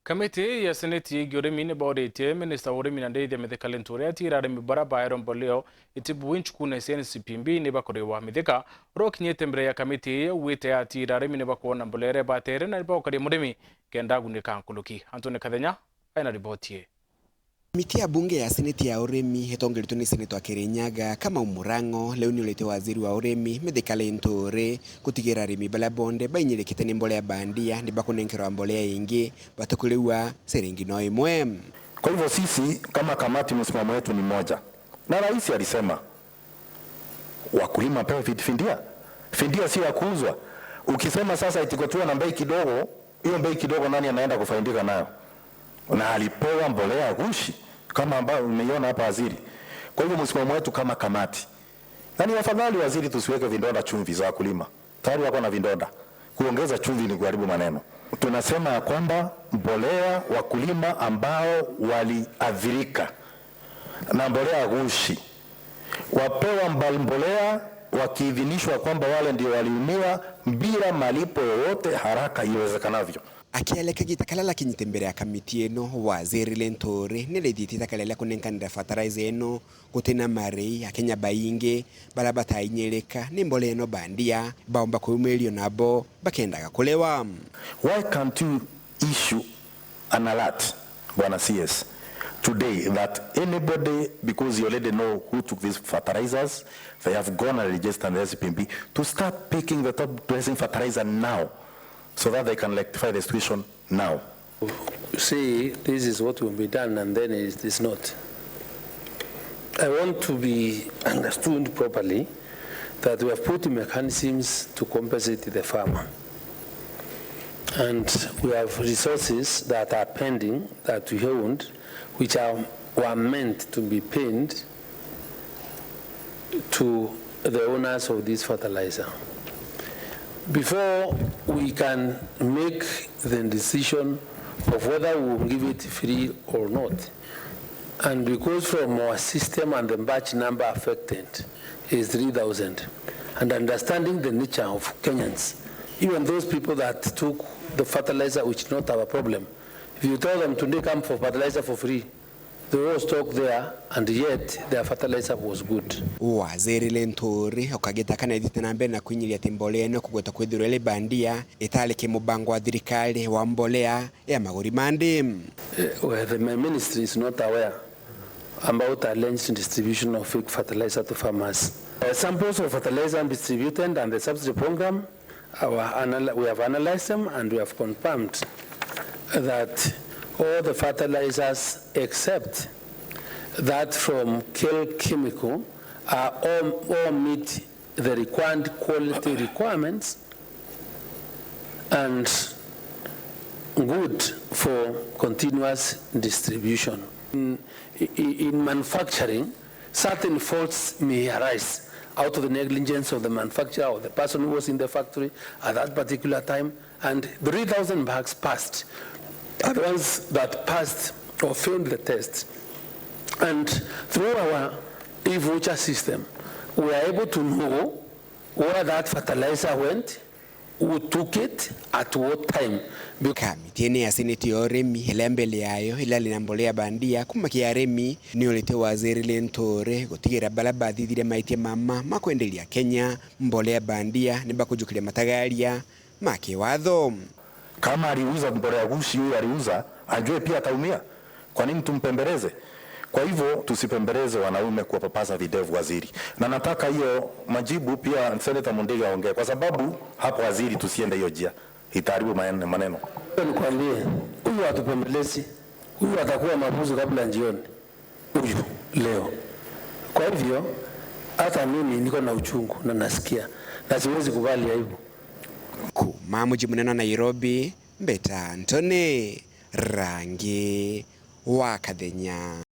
Kamiti ya Seneti IGWITITE ni BOLEO Minister UREMI na ndeithi MITHIKA Linturi atira Arimi barabara MBOLEO itibu winchukuna CNCPMB ni bakorewa MITHIKA rokinyete mbere ya kamiti ya UGWITITE atira Arimi ni bakuona mbolere batere na bakorewa MURIMI kenda gunika nkuluki. Antone Kathenya aina ripotie. Kamiti ya bunge ya Seneti ya UREMI hetongeritwe ni Seneta wa Kirinyaga kama umurango leo ni ulete waziri wa UREMI MITHIKA Linturi gutigira Arimi bala bonde bainyelekete ni mbolea bandia ni bakunenkerwa mbolea ingi batakulewa siringi no imwe. Kwa hivyo sisi kama kamati msimamo wetu ni moja. Na rais alisema wakulima pewe findia. Findia si ya kuuzwa. Ukisema sasa itikotua na bei kidogo, hiyo bei kidogo nani anaenda kufaidika nayo? Na alipewa mbolea gushi kama ambao umeiona hapa waziri. Kwa hivyo msimamo wetu kama kamati, yani afadhali waziri tusiweke vindonda chumvi za wakulima. Tayari wako na vindonda. Kuongeza chumvi ni kuharibu maneno. Tunasema ya kwamba mbolea wakulima ambao waliathirika na mbolea gushi wapewa mbolea wakiidhinishwa kwamba wale ndio waliumiwa bila malipo yoyote haraka iwezekanavyo. Akialeka gitakalala kinyite mbere ya kamiti eno waziri Linturi nilethitita kalela kunenkanira fertilizer eno gutena marei akenya bainge barabata inyeleka ni mbolea eno bandia baomba kuumelio nabo bakendaga kulewa. Why can't you issue an alert, Bwana CS, today that anybody, because you already know who took these fertilizers, they have gone and registered the SPMB, to start picking the top dressing fertilizer now, so that they can rectify the situation now. See, this is what will be done and then it is not. I want to be understood properly that we have put mechanisms to compensate the farmer. And we have resources that are pending, that we owned, which were meant to be paid to the owners of this fertilizer. Before we can make the decision of whether we will give it free or not, and because from our system and the batch number affected is 3,000, and understanding the nature of Kenyans, even those people that took the fertilizer which not our problem, if you tell them today come for fertilizer for free, they all stock there, and yet their fertilizer was good. Waziri Linturi okageta kana ithitana mbere na kwinyiria timbolea eno kugweta kwithirwa ile bandia italeke mubango wa thirikari wa mbolea ya maguri mandi. My ministry is not aware about alleged distribution of fake fertilizer to farmers. Samples of fertilizer distributed and the subsidy program, we have analyzed them and we have confirmed that all the fertilizers except that from Kill Chemical all meet the required quality requirements and good for continuous distribution. In manufacturing, certain faults may arise out of the negligence of the manufacturer or the person who was in the factory at that particular time, and 3,000 bags passed. The ones that passed or failed the test. And through our e-voucher system, we are able to know where that fertilizer went, who took it, at what time. Kamiti ya Seneti ya UREMI ile mbele yayo ilali na mbolea bandia kumakia Arimi ni ulete waziri Linturi gutigira balaba thithire maitie mama makwendelia Kenya mbolea bandia ni bakujukiria matagaria make watho. Kama aliuza mbolea gushi huyu aliuza, ajue pia ataumia. Kwa nini tumpembeleze? Kwa hivyo tusipembeleze wanaume kuwapapasa videvu waziri. Na nataka hiyo majibu pia Senator Mondeli aongee, kwa sababu hapo waziri tusiende hiyo njia. Itaharibu maneno. Nikwambie, huyu atupembelezi, huyu atakuwa mabuzu kabla jioni. Huyu leo. Kwa hivyo hata mimi niko na uchungu na nasikia na siwezi kubali aibu. Mamuji munena Nairobi, Mbeta Antone, Rangi wa Kathenya.